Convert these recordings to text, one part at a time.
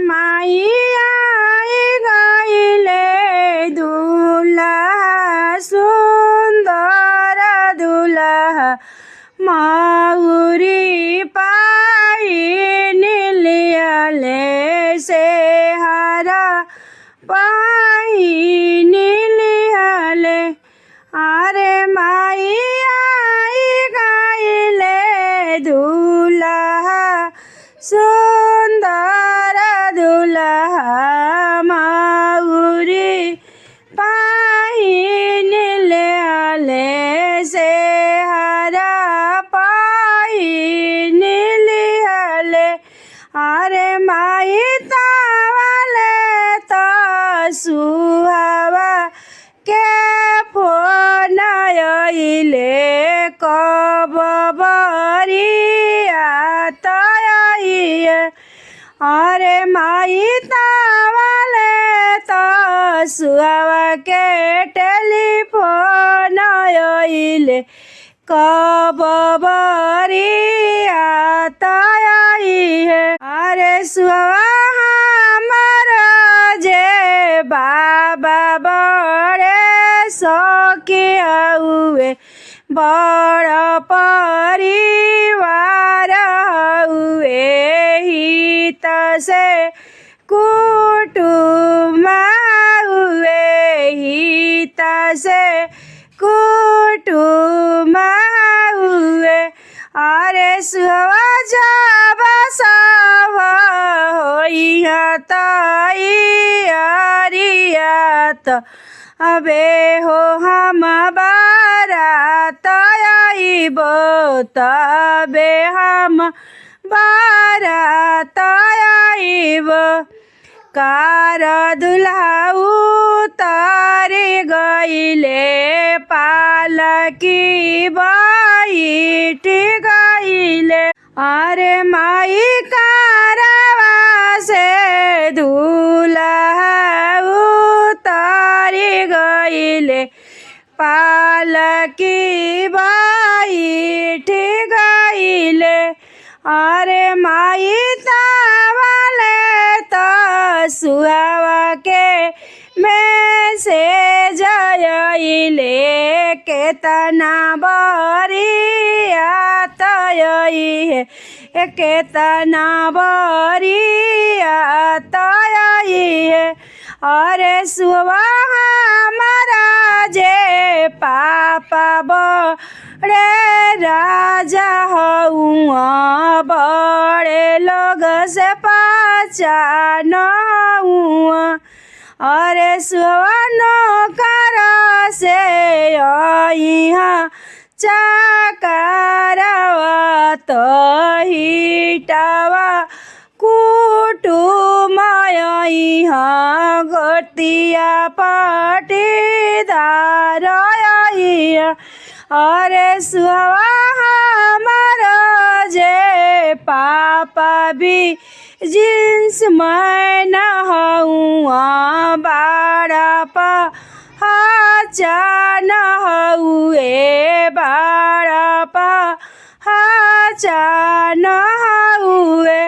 माई आई गईले दुल्हा सुंदर दुल्हा माउरी पाई नीलियाले से हरा पाई नीलियाले अरे माई आई गईले दुल्हा सुंदर दुल्हा माउरी पाई नीलियाले से हरा पाई नीलियाले अरे माई तावले तो सुहावा के फोन आइले कब बरिया तइए अरे माई तावले तो सुहावा के टेलीफोन आइले कब बरिया तइए अरे सुहावा हमर जे बाबा बड़े सके हुए बड़ परिवार हुए हित से कुटुम्ब हुए हित से कुटुम्ब हुए अरे सुहावा जब सब होइहा तैयारियात अबे हो हम बारात आइबो तबे हम बारात आइबो कार दुल्हा उतार गईले पालकी बैठ गईले अरे माई कारवा से दुल्हा उतार गईले पालकी बैठ गईले अरे माई तावले तो सुहावा के मैसेज आइले केतना बरिया तइए केतना बरिया तइए अरे सुहावा हमारा जे पापा बड़े राजा हुआ बड़े लोग से पहचान हुआ अरे सुहावा नौकर से यहाँ चकरवा तो हिटवा कुटुम्ब यहाँ गोतिया पटीदार अरे सुहावा हमारा जे पापा भी जींस मैं न हुआ बाड़ा पहचान हुए बाड़ा पहचान हुए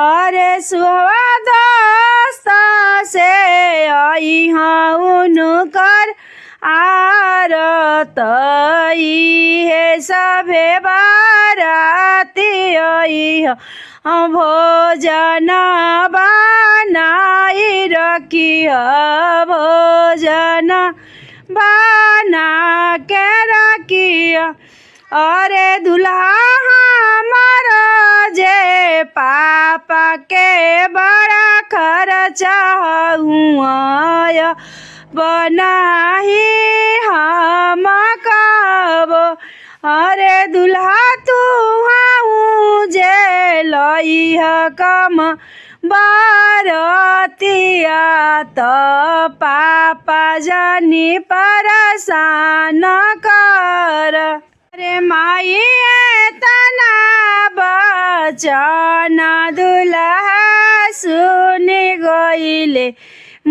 अरे सुहावा दोस्त से यहाँ उनकर आरत है सभे बाराती भोजन बनाई रखिया भोजन बना के रखिया अरे दुल्हा हमारा जे पापा के बड़ा खर्चा हुआ बनाही हम कब अरे दुल्हा तू जे लइह कम बारतिया तो पापा जानी परेशान कर अरे माई तना बचन दुल्हा सुन गईले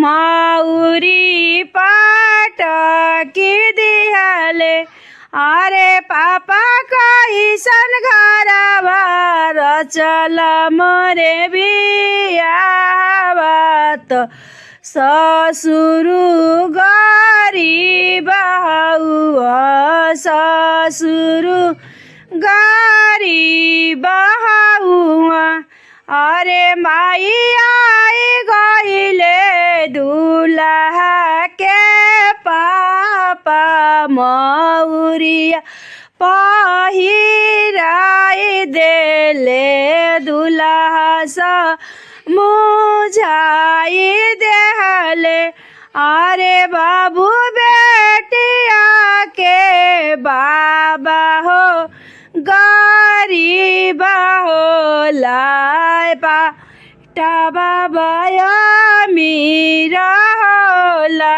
माउरी पाटकी दिहले अरे पापा कैसन घरवा चल मोरे बिया त ससुर गरीब हउआ ससुर गरीब हउआ अरे माई आई गइले दुल्हा के पापा मौरिया पहिराई देले दुल्हा सा मुझाई देहले अरे बाबू बेटिया के बाबा हो गरीब हो लाए पाटा बाबा अमीर होला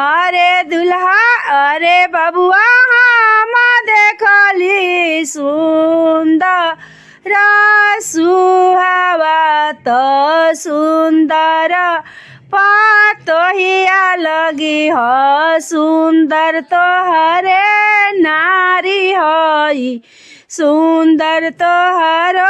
अरे दुल्हा अरे बबुआ हम देखली सुंदर सुहावा तो सुंदर पातोहिया लगी हो सुंदर तोहरे नारी हई सुंदर तोहरो